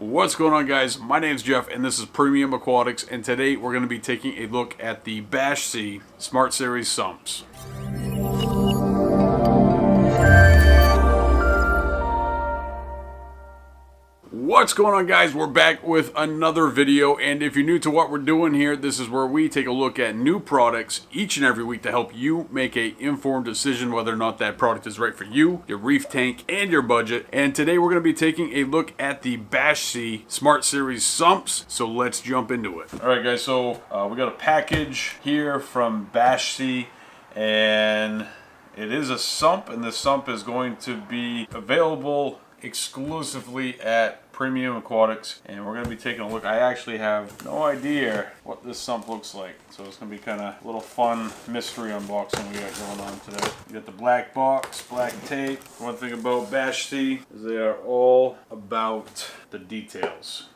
What's going on, guys? My name's Jeff and this is Premium Aquatics, and today we're going to be taking a look at the Bashsea Smart Series Sumps. What's going on, guys? We're back with another video, and if you're new to what we're doing here, this is where we take a look at new products each and every week to help you make an informed decision whether or not that product is right for you, your reef tank, and your budget. And today we're going to be taking a look at the Bashsea Smart Series Sumps, so let's jump into it. Alright, guys, so we got a package here from Bashsea, and it is a sump, and the sump is going to be available exclusively at Premium Aquatics, and we're going to be taking a look. I actually have no idea what this sump looks like, so it's going to be kind of a little fun mystery unboxing we got going on today. You got the black box, black tape. One thing about Bashsea is they are all about the details.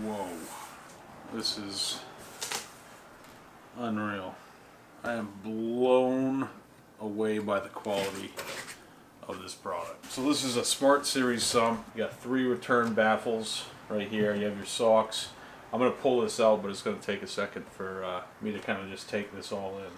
Whoa, this is unreal. I am blown away by the quality of this product. So this is a Smart Series sump. You got 3 return baffles right here. You have your socks. I'm going to pull this out, but it's going to take a second for me to kind of just take this all in.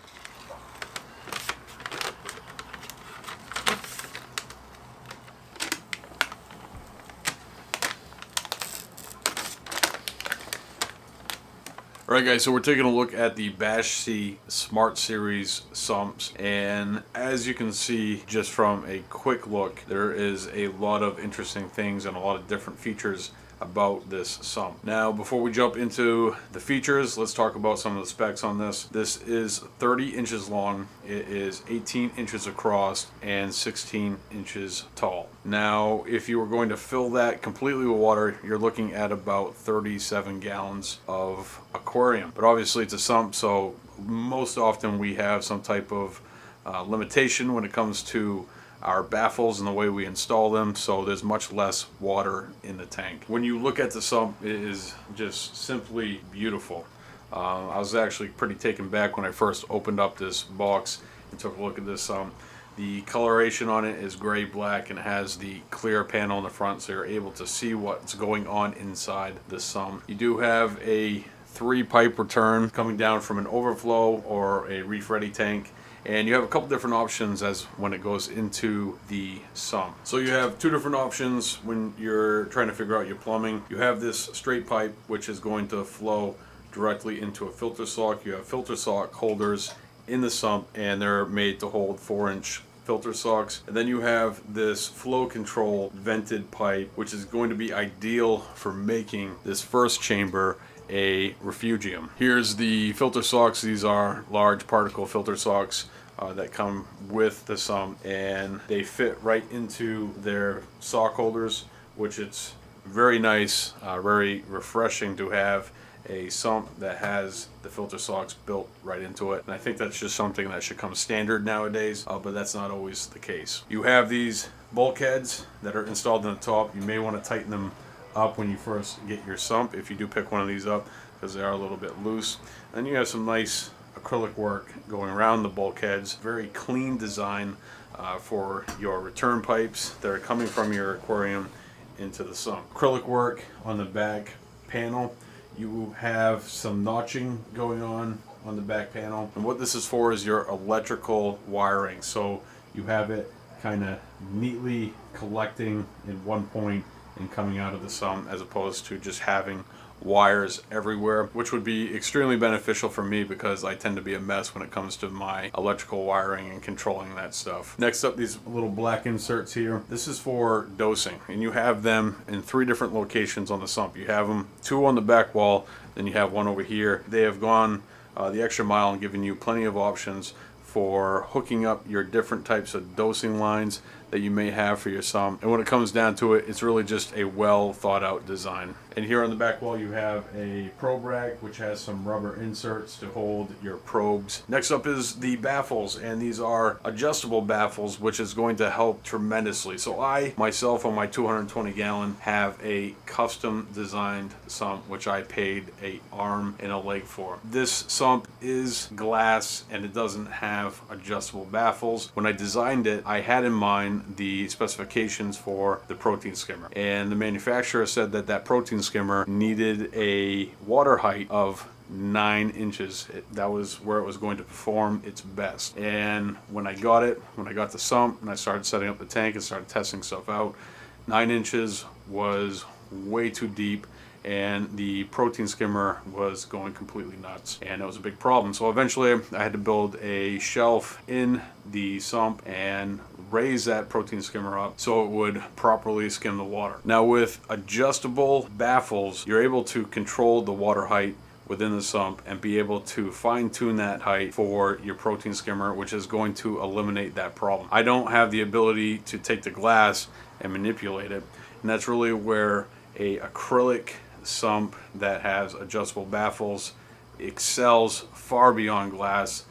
Alright, guys, so we're taking a look at the Bashsea Smart Series sumps, and as you can see just from a quick look, there is a lot of interesting things and a lot of different features about this sump. Now, before we jump into the features, let's talk about some of the specs on this. This is 30 inches long, it is 18 inches across, and 16 inches tall. Now, if you were going to fill that completely with water, you're looking at about 37 gallons of aquarium. But obviously it's a sump, so most often we have some type of limitation when it comes to our baffles and the way we install them, so there's much less water in the tank. When you look at the sump, it is just simply beautiful. I was actually pretty taken back when I first opened up this box and took a look at this sump. The coloration on it is gray black and it has the clear panel in the front, so you're able to see what's going on inside the sump. You do have a 3-pipe return coming down from an overflow or a reef ready tank, and you have a couple different options as when it goes into the sump. So you have 2 different options when you're trying to figure out your plumbing. You have this straight pipe, which is going to flow directly into a filter sock. You have filter sock holders in the sump, and they're made to hold 4-inch filter socks. And then you have this flow control vented pipe, which is going to be ideal for making this first chamber a refugium. Here's the filter socks. These are large particle filter socks that come with the sump, and they fit right into their sock holders, which it's very nice, very refreshing to have a sump that has the filter socks built right into it. And I think that's just something that should come standard nowadays, but that's not always the case. You have these bulkheads that are installed in the top. You may want to tighten them up when you first get your sump if you do pick one of these up, because they are a little bit loose. And you have some nice acrylic work going around the bulkheads. Very clean design for your return pipes that are coming from your aquarium into the sump. Acrylic work on the back panel. You have some notching going on the back panel, and what this is for is your electrical wiring. So you have it kind of neatly collecting in one point and coming out of the sump, as opposed to just having wires everywhere, which would be extremely beneficial for me because I tend to be a mess when it comes to my electrical wiring and controlling that stuff. Next up, these little black inserts here. This is for dosing, and you have them in 3 different locations on the sump. You have them 2 on the back wall, then you have 1 over here. They have gone the extra mile and given you plenty of options for hooking up your different types of dosing lines that you may have for your sump. And when it comes down to it, it's really just a well thought out design. And here on the back wall you have a probe rack which has some rubber inserts to hold your probes. Next up is the baffles, and these are adjustable baffles, which is going to help tremendously. So I myself on my 220 gallon have a custom designed sump which I paid an arm and a leg for. This sump is glass and it doesn't have adjustable baffles. When I designed it, I had in mind the specifications for the protein skimmer, and the manufacturer said that that protein skimmer needed a water height of 9 inches. That was where it was going to perform its best. And when I got the sump and I started setting up the tank and started testing stuff out, 9 inches was way too deep, and the protein skimmer was going completely nuts, and it was a big problem. So eventually I had to build a shelf in the sump and raise that protein skimmer up so it would properly skim the water. Now with adjustable baffles, you're able to control the water height within the sump and be able to fine-tune that height for your protein skimmer, which is going to eliminate that problem. I don't have the ability to take the glass and manipulate it, and that's really where a acrylic sump that has adjustable baffles excels far beyond glass,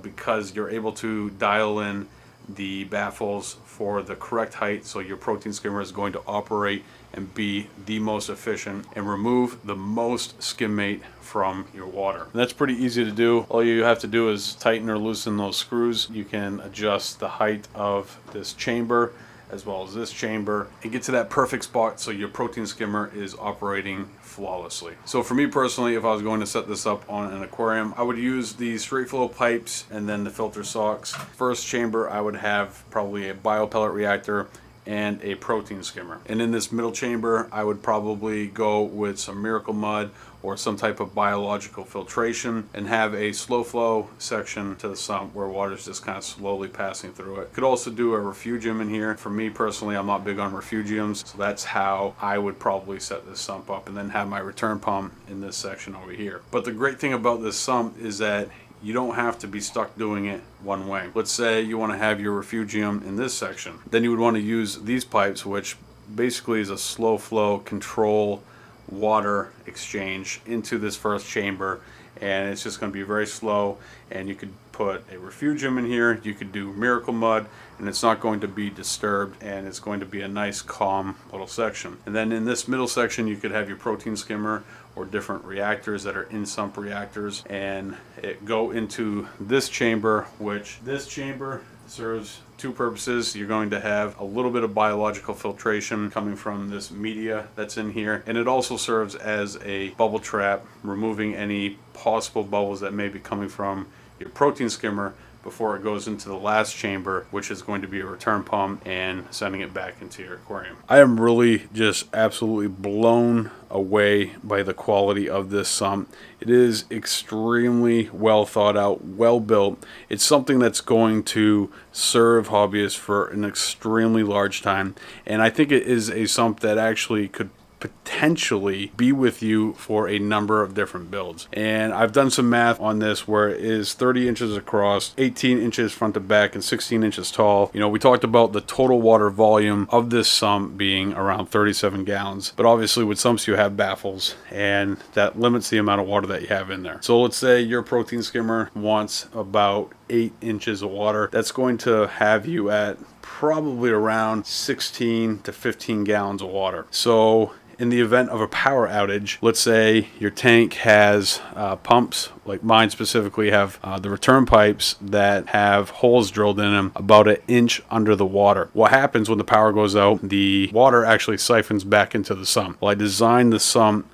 because you're able to dial in the baffles for the correct height so your protein skimmer is going to operate and be the most efficient and remove the most skimmate from your water. And that's pretty easy to do. All you have to do is tighten or loosen those screws. You can adjust the height of this chamber as well as this chamber and get to that perfect spot so your protein skimmer is operating flawlessly. So for me personally, if I was going to set this up on an aquarium, I would use the straight flow pipes and then the filter socks. First chamber, I would have probably a biopellet reactor and a protein skimmer. And in this middle chamber, I would probably go with some Miracle Mud or some type of biological filtration and have a slow flow section to the sump where water is just kind of slowly passing through it. Could also do a refugium in here. For me personally, I'm not big on refugiums, so that's how I would probably set this sump up, and then have my return pump in this section over here. But the great thing about this sump is that you don't have to be stuck doing it one way. Let's say you want to have your refugium in this section. Then you would want to use these pipes, which basically is a slow flow control water exchange into this first chamber, and it's just going to be very slow. And you could put a refugium in here, you could do Miracle Mud, and it's not going to be disturbed, and it's going to be a nice calm little section. And then in this middle section you could have your protein skimmer or different reactors that are in sump reactors, and it go into this chamber, which this chamber serves two purposes. You're going to have a little bit of biological filtration coming from this media that's in here, and it also serves as a bubble trap, removing any possible bubbles that may be coming from your protein skimmer before it goes into the last chamber, which is going to be a return pump and sending it back into your aquarium. I am really just absolutely blown away by the quality of this sump. It is extremely well thought out, well built. It's something that's going to serve hobbyists for an extremely large time, and I think it is a sump that actually could potentially be with you for a number of different builds. And I've done some math on this where it is 30 inches across, 18 inches front to back, and 16 inches tall. You know, we talked about the total water volume of this sump being around 37 gallons, but obviously with sumps you have baffles, and that limits the amount of water that you have in there. So let's say your protein skimmer wants about 8 inches of water. That's going to have you at probably around 16 to 15 gallons of water. So in the event of a power outage, let's say your tank has pumps, like mine specifically have the return pipes that have holes drilled in them about an inch under the water. What happens when the power goes out? The water actually siphons back into the sump. Well, I designed the sump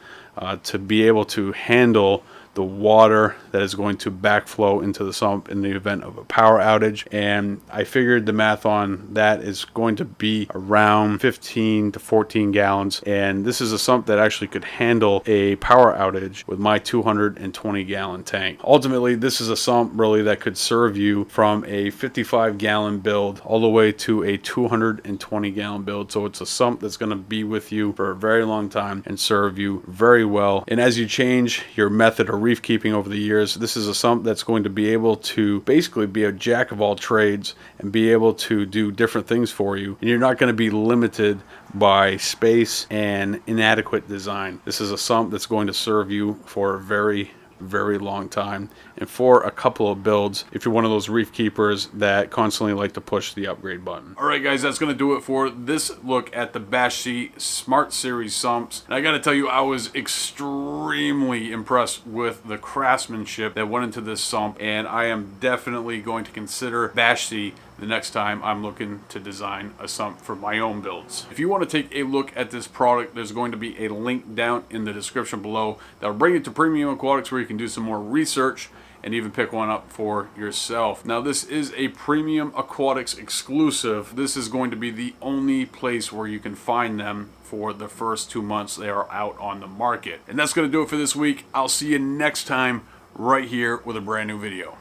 to be able to handle the water that is going to backflow into the sump in the event of a power outage, and I figured the math on that is going to be around 15 to 14 gallons, and this is a sump that actually could handle a power outage with my 220 gallon tank. Ultimately, this is a sump really that could serve you from a 55 gallon build all the way to a 220 gallon build. So it's a sump that's going to be with you for a very long time and serve you very well. And as you change your method of reef keeping over the years, this is a sump that's going to be able to basically be a jack of all trades and be able to do different things for you. And you're not going to be limited by space and inadequate design. This is a sump that's going to serve you for a very long time, and for a couple of builds if you're one of those reef keepers that constantly like to push the upgrade button. Alright guys, that's going to do it for this look at the Bashsea Smart Series sumps. And I gotta tell you, I was extremely impressed with the craftsmanship that went into this sump, and I am definitely going to consider Bashsea the next time I'm looking to design a sump for my own builds. If you want to take a look at this product, there's going to be a link down in the description below that'll bring you to Premium Aquatics, where you can do some more research and even pick one up for yourself. Now, this is a Premium Aquatics exclusive. This is going to be the only place where you can find them for the first 2 months they are out on the market. And that's going to do it for this week. I'll see you next time right here with a brand new video.